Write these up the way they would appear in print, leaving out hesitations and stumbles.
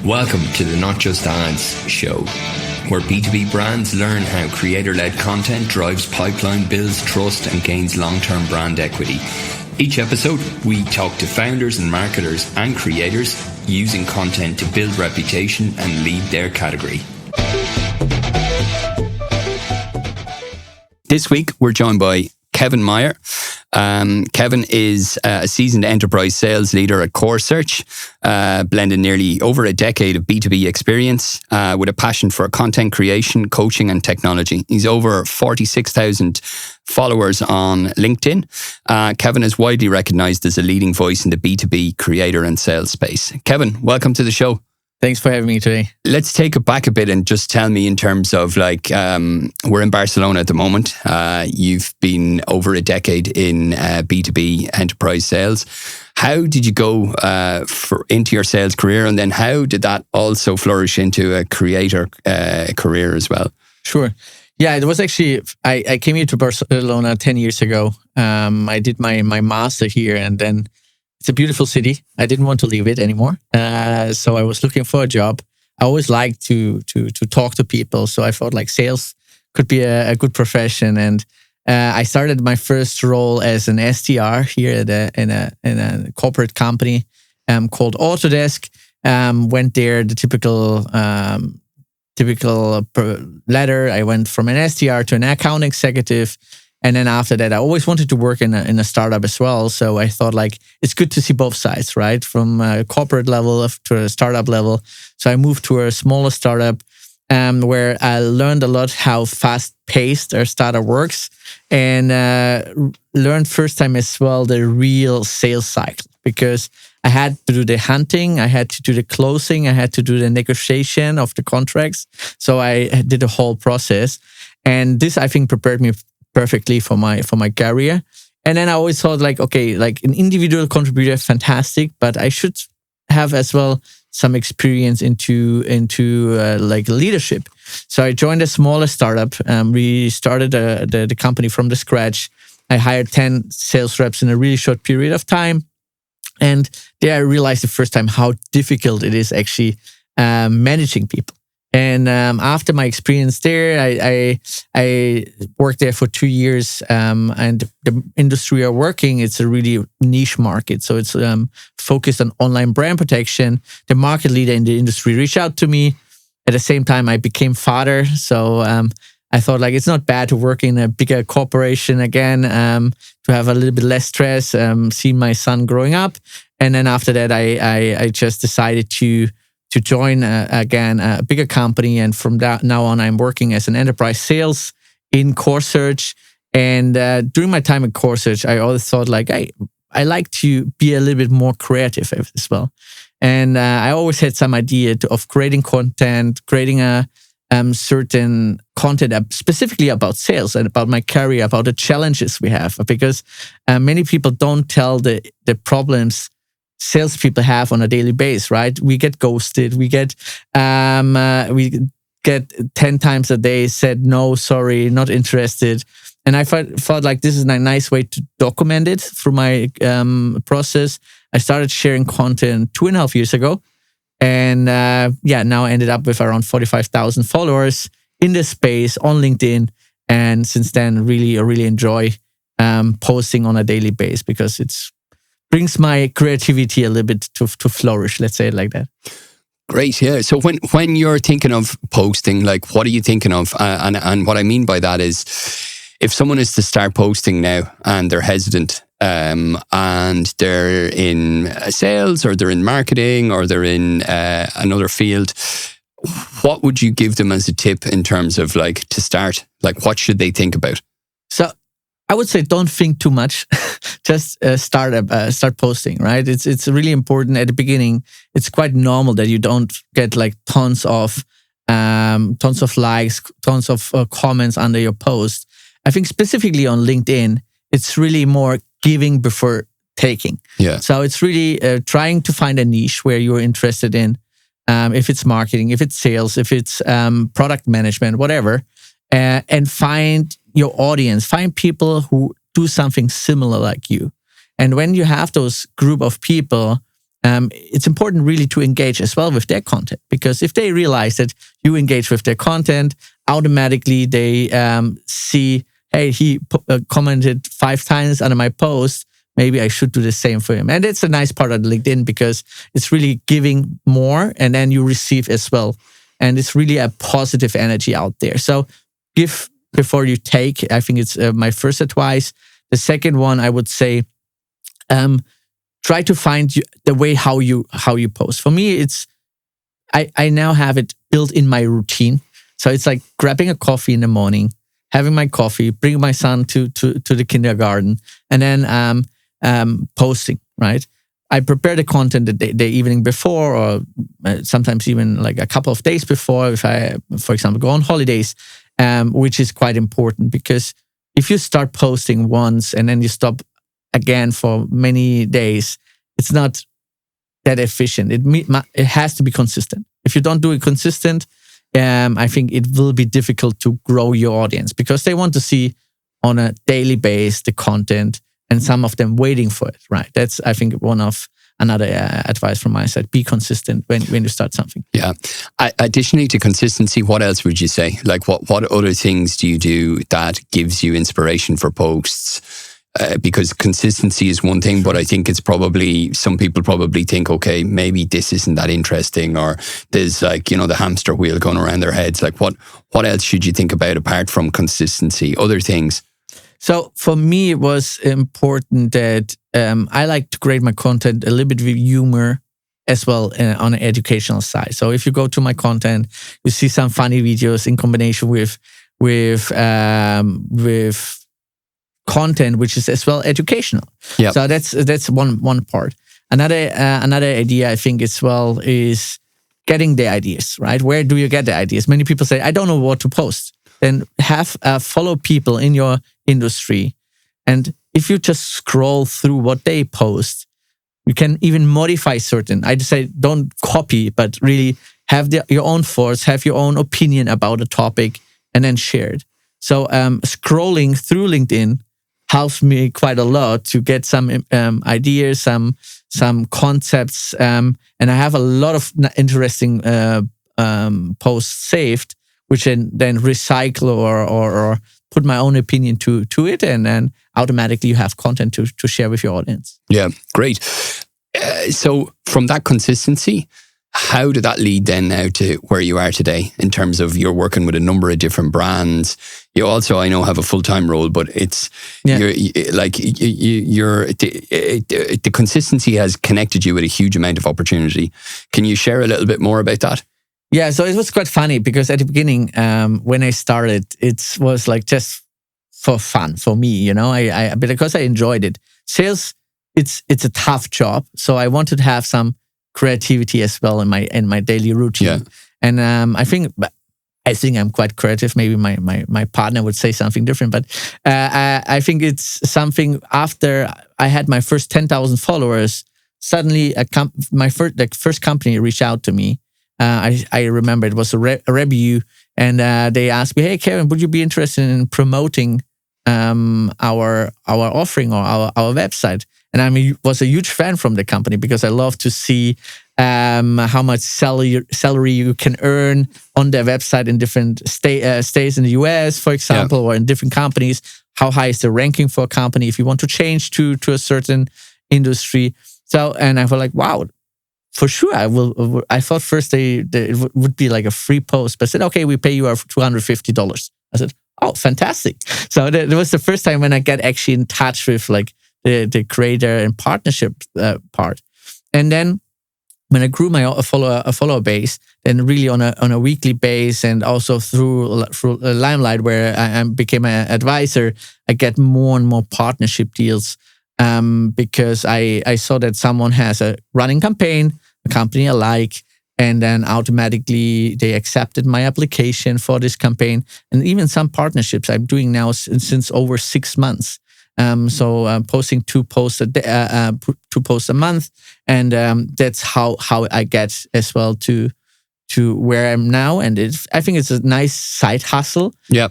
Welcome to the Not Just Ads show, where B2B brands learn how creator-led content drives pipeline, builds trust and gains long-term brand equity. Each episode, we talk to founders and marketers and creators using content to build reputation and lead their category. This week, we're joined by Kevin Meyer. Kevin is a seasoned enterprise sales leader at CoreSearch, blending nearly over a decade of B2B experience with a passion for content creation, coaching and technology. He's over 46,000 followers on LinkedIn. Kevin is widely recognised as a leading voice in the B2B creator and sales space. Kevin, welcome to the show. Thanks for having me today. Let's take it back a bit and just tell me in terms of we're in Barcelona at the moment. You've been over a decade in B2B enterprise sales. How did you go into your sales career, and then how did that also flourish into a creator career as well? Sure. Yeah, it was actually, I came here to Barcelona 10 years ago. I did my master here, and then it's a beautiful city. I didn't want to leave it anymore. So I was looking for a job. I always liked to talk to people. So I thought like sales could be a good profession. And I started my first role as an SDR here in a corporate company called Autodesk. Went there, the typical ladder. I went from an SDR to an account executive. And then after that, I always wanted to work in a startup as well. So I thought like, it's good to see both sides, right? From a corporate level to a startup level. So I moved to a smaller startup where I learned a lot how fast-paced our startup works, and learned first time as well the real sales cycle, because I had to do the hunting, I had to do the closing, I had to do the negotiation of the contracts. So I did the whole process. And this, I think, prepared me perfectly for my career. And then I always thought like, okay, like an individual contributor, fantastic, but I should have as well some experience into like leadership. So I joined a smaller startup. We started the company from the scratch. I hired 10 sales reps in a really short period of time. And there I realized the first time how difficult it is actually managing people. And after my experience there, I worked there for 2 years. And the industry we're working, it's a really niche market. So it's focused on online brand protection. The market leader in the industry reached out to me. At the same time, I became father. So I thought like it's not bad to work in a bigger corporation again, to have a little bit less stress, see my son growing up. And then after that, I just decided to join again a bigger company, and from that now on, I'm working as an enterprise sales in CoreSearch. And during my time at CoreSearch, I always thought like I like to be a little bit more creative as well. And I always had some idea of creating content, creating a certain content specifically about sales and about my career, about the challenges we have, because many people don't tell the problems salespeople have on a daily basis, right? We get ghosted. We get 10 times a day said no, sorry, not interested. And I thought like this is a nice way to document it through my process. I started sharing content 2.5 years ago, and now I ended up with around 45,000 followers in this space on LinkedIn. And since then, really enjoy posting on a daily basis, because it's brings my creativity a little bit to flourish, let's say it like that. Great, yeah. So when you're thinking of posting, like what are you thinking of? And what I mean by that is, if someone is to start posting now and they're hesitant, and they're in sales or they're in marketing or they're in another field, what would you give them as a tip in terms of like to start? Like what should they think about? So I would say don't think too much. Just start posting, right? It's really important at the beginning. It's quite normal that you don't get like tons of likes, tons of comments under your post. I think specifically on LinkedIn, it's really more giving before taking. Yeah. So it's really trying to find a niche where you're interested in. If it's marketing, if it's sales, if it's product management, whatever, and find your audience, find people who do something similar like you. And when you have those group of people, it's important really to engage as well with their content, because if they realize that you engage with their content, automatically they see, hey, he commented 5 times under my post. Maybe I should do the same for him. And it's a nice part of LinkedIn because it's really giving more and then you receive as well. And it's really a positive energy out there. So give before you take. I think it's my first advice. The second one, I would say, try to find the way how you post. For me, it's I now have it built in my routine. So it's like grabbing a coffee in the morning, having my coffee, bringing my son to the kindergarten, and then posting, right? I prepare the content the evening before, or sometimes even like a couple of days before, if I, for example, go on holidays, which is quite important, because if you start posting once and then you stop again for many days, it's not that efficient. It has to be consistent. If you don't do it consistent, I think it will be difficult to grow your audience, because they want to see on a daily basis the content, and some of them waiting for it, right? That's, I think, another advice from my side. Be consistent when you start something. Yeah. Additionally to consistency, what else would you say? Like what other things do you do that gives you inspiration for posts? Because consistency is one thing, but I think it's probably, some people probably think, okay, maybe this isn't that interesting, or there's like, the hamster wheel going around their heads. Like what else should you think about apart from consistency, other things? So for me, it was important that I like to create my content a little bit with humor as well on an educational side. So if you go to my content, you see some funny videos in combination with content which is as well educational. Yep. So that's one part. Another idea I think as well is getting the ideas, right? Where do you get the ideas? Many people say, I don't know what to post. Then have follow people in your industry, and if you just scroll through what they post, you can even modify certain. I just say don't copy, but really have your own thoughts, have your own opinion about a topic, and then share it. So scrolling through LinkedIn helps me quite a lot to get some ideas, some concepts, and I have a lot of interesting posts saved, which then recycle or put my own opinion to it, and then automatically you have content to share with your audience. Yeah, great. So from that consistency, how did that lead then now to where you are today in terms of you're working with a number of different brands? You also, I know, have a full-time role, but it's the consistency has connected you with a huge amount of opportunity. Can you share a little bit more about that? Yeah, so it was quite funny because at the beginning, when I started, it was like just for fun for me, because I enjoyed it. Sales, it's a tough job, so I wanted to have some creativity as well in my daily routine. Yeah. And I think I'm quite creative. Maybe my partner would say something different, but I think it's something. After I had my first 10,000 followers, suddenly my first company reached out to me. I remember it was a review, and they asked me, "Hey, Kevin, would you be interested in promoting our offering or our website?" And I was a huge fan from the company because I love to see how much salary you can earn on their website in different states in the US, for example, or in different companies. How high is the ranking for a company if you want to change to a certain industry? So, and I was like, wow. For sure, I will. I thought first it would be like a free post, but I said, okay, we pay you $250. I said, oh, fantastic. So that was the first time when I got actually in touch with like the creator and partnership part. And then when I grew my follower base, then really on a weekly base, and also through Limelight, where I became an advisor, I get more and more partnership deals because I saw that someone has a running campaign, a company I like, and then automatically they accepted my application for this campaign. And even some partnerships I'm doing now since over 6 months. So posting 2 posts a month, and that's how I get as well to where I'm now. And I think it's a nice side hustle. Yeah.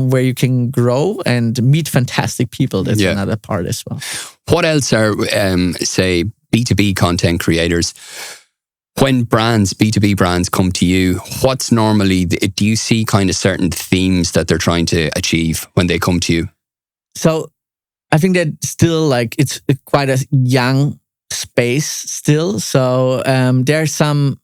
Where you can grow and meet fantastic people. That's another part as well. What else are say B2B content creators. When B2B brands come to you, what's normally, do you see kind of certain themes that they're trying to achieve when they come to you? So I think that still like it's quite a young space still. So there are some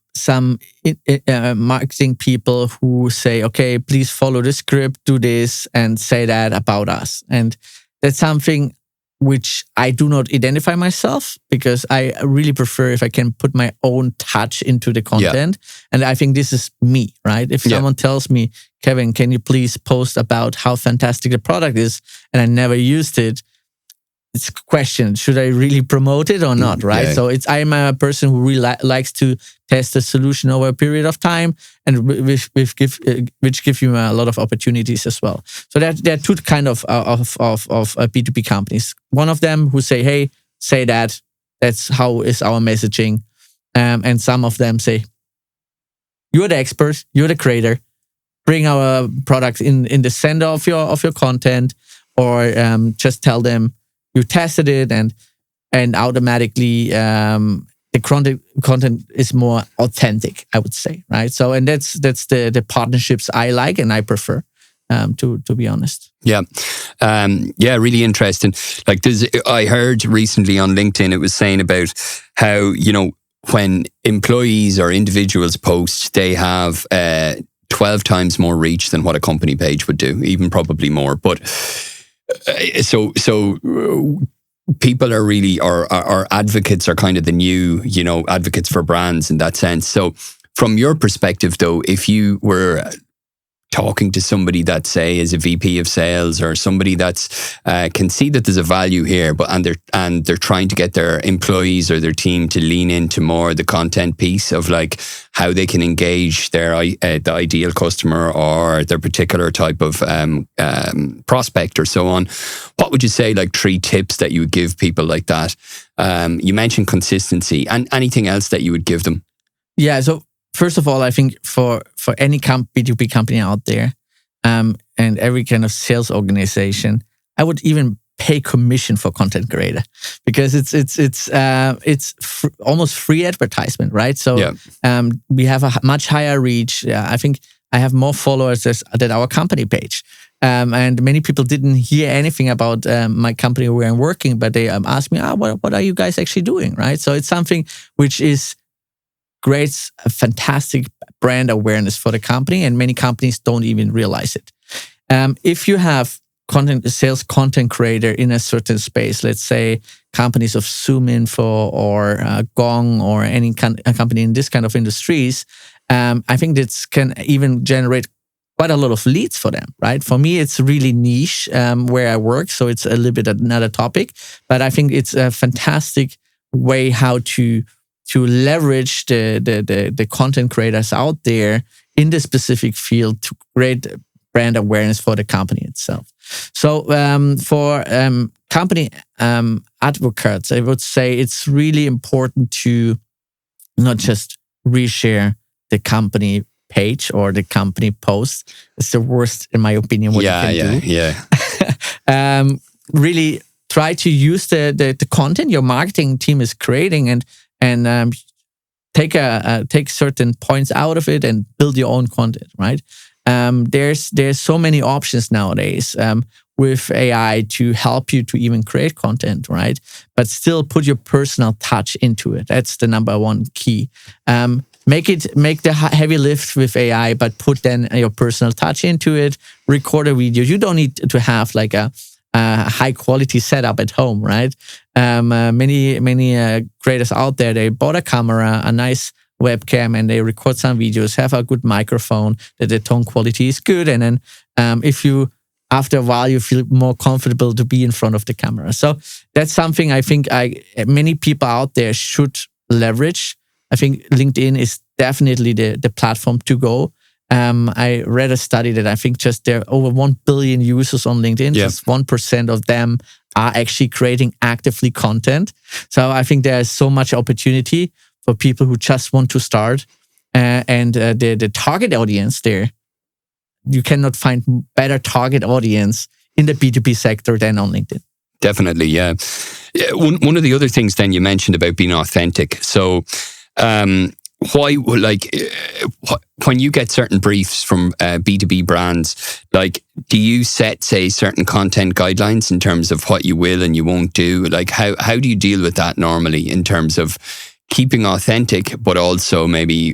marketing people who say, okay, please follow the script, do this, and say that about us. And that's something which I do not identify myself, because I really prefer if I can put my own touch into the content. And I think this is me, right? If someone tells me, Kevin, can you please post about how fantastic the product is, and I never used it, it's a question, should I really promote it or not, right? So I'm a person who really likes to test a solution over a period of time, and which give you a lot of opportunities as well. So there are two kind of B2B companies. One of them who say, hey, say that, that's how is our messaging. And some of them say, you're the expert, you're the creator, bring our product in the center of your content, or just tell them, you tested it, and automatically the content is more authentic, I would say, right? So, and that's the partnerships I like and I prefer, to be honest. Yeah, really interesting. Like I heard recently on LinkedIn, it was saying about how, when employees or individuals post, they have 12 times more reach than what a company page would do, even probably more. But so people are really, or advocates are kind of the new, advocates for brands in that sense. So from your perspective, though, if you were talking to somebody that, say, is a VP of sales, or somebody that's can see that there's a value here, and they're trying to get their employees or their team to lean into more the content piece of like how they can engage their the ideal customer or their particular type of prospect or so on, what would you say, like 3 tips that you would give people like that? You mentioned consistency, and anything else that you would give them? Yeah, so first of all, I think for any B2B company out there, and every kind of sales organization, I would even pay commission for content creator, because it's almost free advertisement, right? So we have a much higher reach. I think I have more followers than our company page. And many people didn't hear anything about my company where I'm working, but they asked me, what are you guys actually doing, right? So it's something which creates a fantastic brand awareness for the company, and many companies don't even realize it. If you have sales content creator in a certain space, let's say companies of ZoomInfo or Gong or any company in this kind of industries, I think this can even generate quite a lot of leads for them, right? For me, it's really niche where I work, so it's a little bit another topic, but I think it's a fantastic way how to leverage the content creators out there in the specific field to create brand awareness for the company itself. So for company advocates, I would say it's really important to not just reshare the company page or the company post. It's the worst, in my opinion, what you can do. Really try to use the content your marketing team is creating and take certain points out of it and build your own content, right? There's so many options nowadays with AI to help you to even create content, right? But still put your personal touch into it. That's the number one key. Make the heavy lift with AI, but put then your personal touch into it. Record a video. You don't need to have like a high quality setup at home, right? Many creators out there, they bought a camera, a nice webcam, and they record some videos, have a good microphone, that the tone quality is good. And then if you, after a while, you feel more comfortable to be in front of the camera. So that's something I think many people out there should leverage. I think LinkedIn is definitely the platform to go. I read a study that I think just there are over 1 billion users on LinkedIn. Just 1% of them are actually creating actively content. So I think there's so much opportunity for people who just want to start. And the target audience there, you cannot find better target audience in the B2B sector than on LinkedIn. Definitely, yeah. One of the other things then you mentioned about being authentic. So, why, like, when you get certain briefs from B2B brands, like, do you set, say, certain content guidelines in terms of what you will and you won't do? Like, how do you deal with that normally in terms of keeping authentic, but also maybe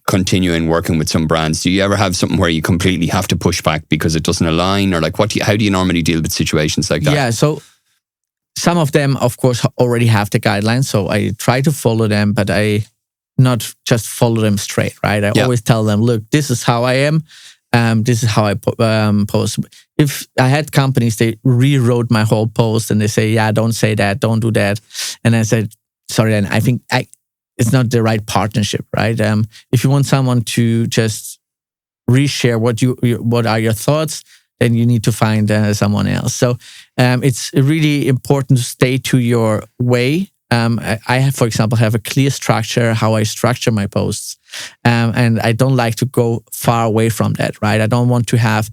continuing working with some brands? Do you ever have something where you completely have to push back because it doesn't align, or like how do you normally deal with situations like that? Yeah, so some of them, of course, already have the guidelines, so I try to follow them, but I not just follow them straight, right? I always tell them, look, this is how I am. This is how I post. If I had companies, they rewrote my whole post and they say, yeah, don't say that, don't do that. And I said, sorry, and I think it's not the right partnership, right? If you want someone to just reshare what are your thoughts, then you need to find someone else. So it's really important to stay to your way. I have, for example, have a clear structure how I structure my posts, and I don't like to go far away from that, right? I don't want to have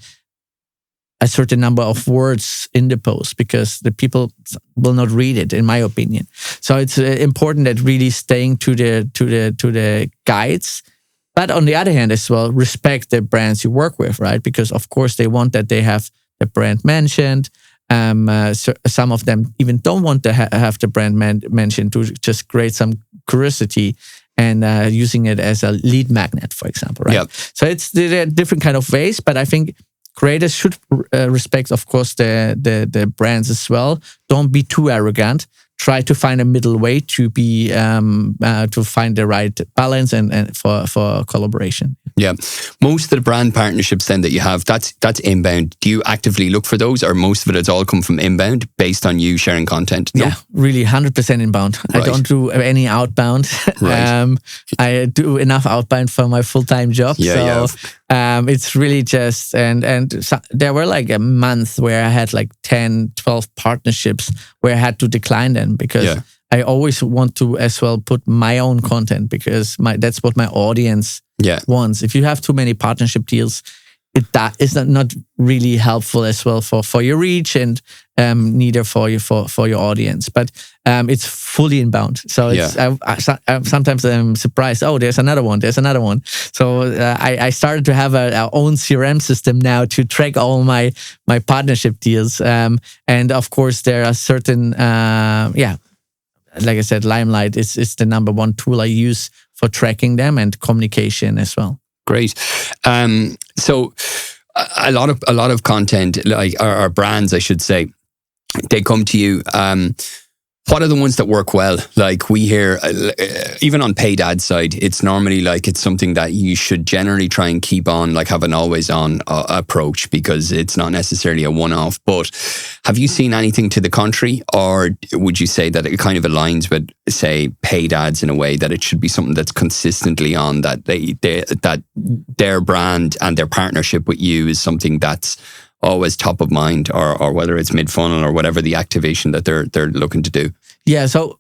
a certain number of words in the post because the people will not read it, in my opinion. So it's important that really staying to the guides, but on the other hand as well, respect the brands you work with, right? Because of course they want that they have the brand mentioned. So some of them even don't want to have the brand mentioned to just create some curiosity and using it as a lead magnet, for example, right? Yep. So there are different kind of ways, but I think creators should respect, of course, the brands as well. Don't be too arrogant. Try to find a middle way to be to find the right balance and for collaboration. Yeah, most of the brand partnerships then that you have, that's inbound. Do you actively look for those, or most of it has all come from inbound based on you sharing content? No? Yeah, really 100% inbound. Right. I don't do any outbound. Right. I do enough outbound for my full-time job. Yeah, so it's really just and so there were like a month where I had like 10, 12 partnerships where I had to decline them because I always want to as well put my own content because that's what my audience wants. If you have too many partnership deals, that is not really helpful as well for your reach and neither for your audience. But it's fully inbound. So it's, sometimes I'm surprised. Oh, there's another one. So I started to have our own CRM system now to track all my partnership deals. And of course, there are certain like I said, Limelight is the number one tool I use for tracking them and communication as well. Great. So a lot of content, like our brands, I should say, they come to you. What are the ones that work well? Like we hear, even on paid ad side, it's normally like it's something that you should generally try and keep on, like have an always on approach because it's not necessarily a one-off. But have you seen anything to the contrary, or would you say that it kind of aligns with, say, paid ads in a way that it should be something that's consistently on, that that their brand and their partnership with you is something that's always top of mind, or whether it's mid-funnel or whatever the activation that they're looking to do? Yeah, so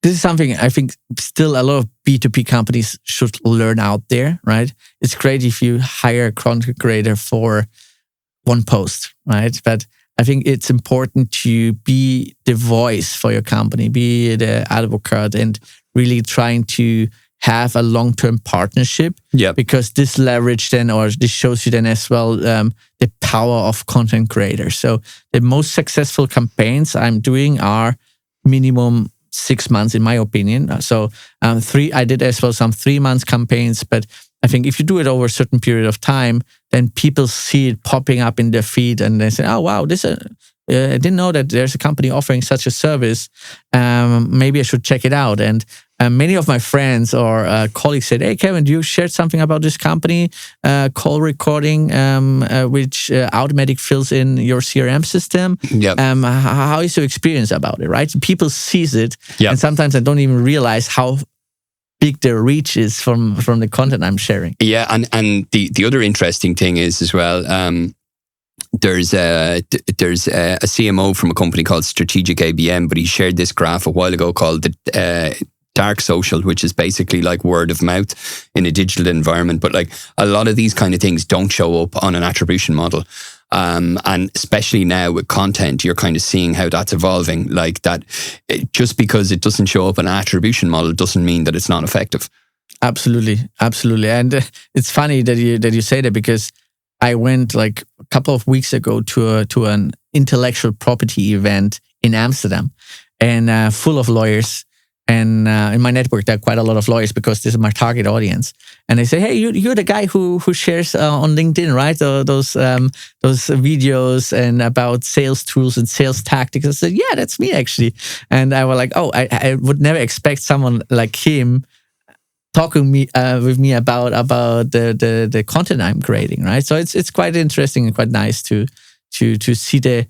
this is something I think still a lot of B2B companies should learn out there, right? It's great if you hire a content creator for one post, right? But I think it's important to be the voice for your company, be the advocate, and really trying to have a long-term partnership, because this leverage then, or this shows you then as well, the power of content creators. So the most successful campaigns I'm doing are minimum 6 months, in my opinion. So I did as well some 3 months campaigns, but I think if you do it over a certain period of time, then people see it popping up in their feed and they say, oh, wow, I didn't know that there's a company offering such a service. Maybe I should check it out. And many of my friends or colleagues said, hey, Kevin, you shared something about this company, call recording, which automatic fills in your CRM system. How is your experience about it, right? People sees it. And sometimes I don't even realize how big their reach is from the content I'm sharing. Yeah, and the other interesting thing is as well, there's a CMO from a company called Strategic ABM, but he shared this graph a while ago called the dark social, which is basically like word of mouth in a digital environment. But like a lot of these kind of things don't show up on an attribution model. And especially now with content, you're kind of seeing how that's evolving. Like that, just because it doesn't show up in an attribution model doesn't mean that it's not effective. Absolutely. And it's funny that you say that, because I went like a couple of weeks ago to an intellectual property event in Amsterdam, and full of lawyers. And in my network, there are quite a lot of lawyers, because this is my target audience. And they say, "Hey, you're the guy who shares on LinkedIn, right? Those videos and about sales tools and sales tactics." I said, "Yeah, that's me actually." And I was like, "Oh, I would never expect someone like him talking with me about the content I'm creating, right?" So it's quite interesting and quite nice to see the,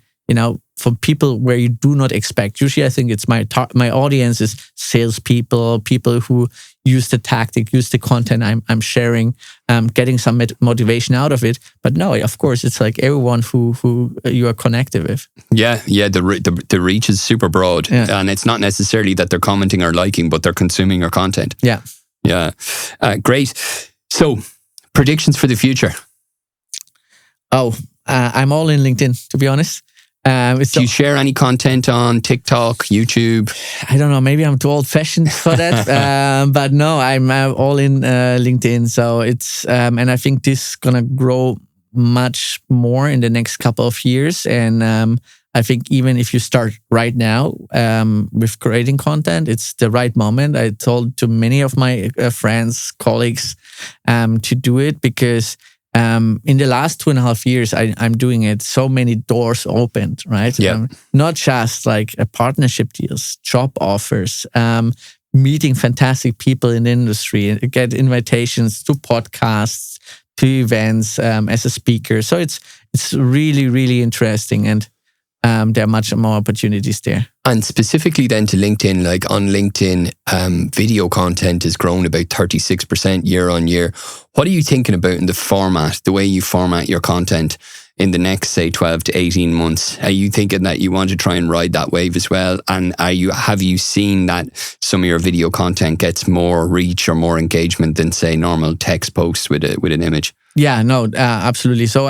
from people where you do not expect. Usually, I think it's my audience is salespeople, people who use the tactic, use the content I'm sharing, getting some motivation out of it. But no, of course, it's like everyone who you are connected with. Yeah. The reach is super broad, and it's not necessarily that they're commenting or liking, but they're consuming your content. Yeah. Great. So, predictions for the future. I'm all in LinkedIn, to be honest. Do you share any content on TikTok, YouTube? I don't know. Maybe I'm too old-fashioned for that. But no, I'm all in LinkedIn. So it's and I think this is gonna grow much more in the next couple of years. And I think even if you start right now with creating content, it's the right moment. I told to many of my friends, colleagues, to do it, because in the last 2.5 years, I'm doing it. So many doors opened, right? Yeah. Not just like partnership deals, job offers, meeting fantastic people in the industry, get invitations to podcasts, to events as a speaker. So it's really, really interesting, and there are much more opportunities there. And specifically then to LinkedIn, like on LinkedIn, video content has grown about 36% year on year. What are you thinking about in the format, the way you format your content in the next, say, 12 to 18 months? Are you thinking that you want to try and ride that wave as well? And have you seen that some of your video content gets more reach or more engagement than, say, normal text posts with an image? Yeah, no, absolutely. So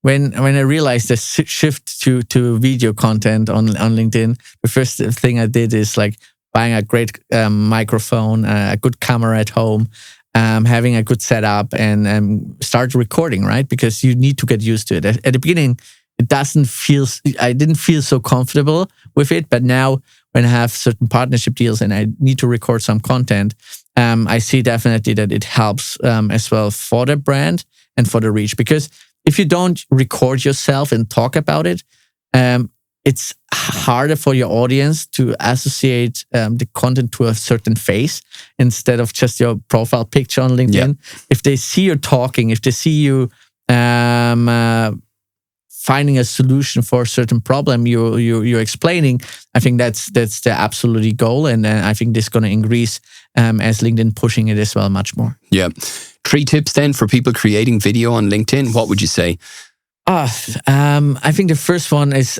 When I realized the shift to video content on LinkedIn, the first thing I did is like buying a great microphone, a good camera at home, having a good setup, and start recording, right? Because you need to get used to it. At the beginning, I didn't feel so comfortable with it, but now when I have certain partnership deals and I need to record some content, I see definitely that it helps as well for the brand and for the reach. Because if you don't record yourself and talk about it, it's harder for your audience to associate the content to a certain face instead of just your profile picture on LinkedIn. Yeah. If they see you talking, if they see you finding a solution for a certain problem you're explaining, I think that's the absolute goal, and I think this is going to increase as LinkedIn pushing it as well much more. Yeah. 3 tips then for people creating video on LinkedIn. What would you say? I think the first one is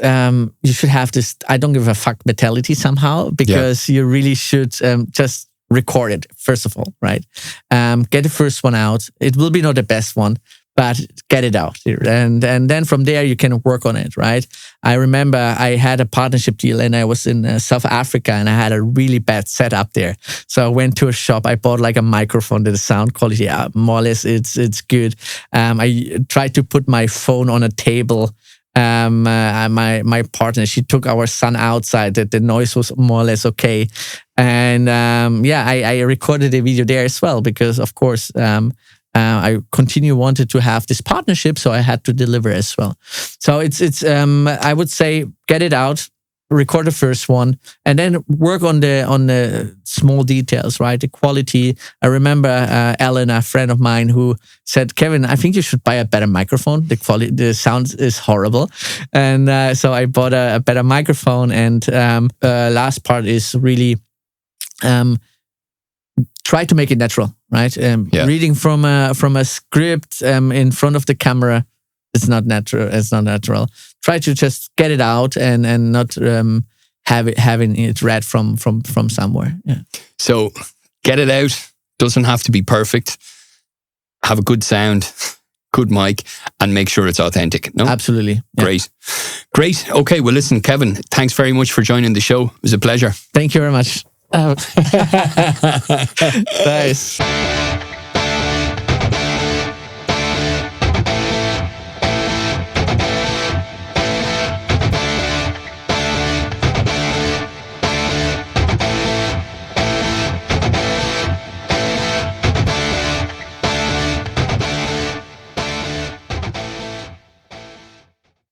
you should have this I don't give a fuck mentality somehow, because you really should just record it, first of all, right? Get the first one out. It will be not the best one, but get it out. And then from there, you can work on it, right? I remember I had a partnership deal and I was in South Africa and I had a really bad setup there. So I went to a shop, I bought like a microphone, the sound quality, more or less, it's good. I tried to put my phone on a table. My partner, she took our son outside, that the noise was more or less okay. And I recorded a video there as well, because of course, I wanted to have this partnership, so I had to deliver as well. So it's I would say get it out, record the first one, and then work on the small details, right? The quality. I remember Alan, a friend of mine, who said, "Kevin, I think you should buy a better microphone. The sound is horrible." And so I bought a better microphone. And last part is really try to make it natural, right? Reading from a script in front of the camera, it's not natural. It's not natural. Try to just get it out and not having it read from somewhere. Yeah. So get it out. Doesn't have to be perfect. Have a good sound, good mic, and make sure it's authentic. No? Absolutely. Yeah. Great. Okay, well, listen, Kevin, thanks very much for joining the show. It was a pleasure. Thank you very much. Nice.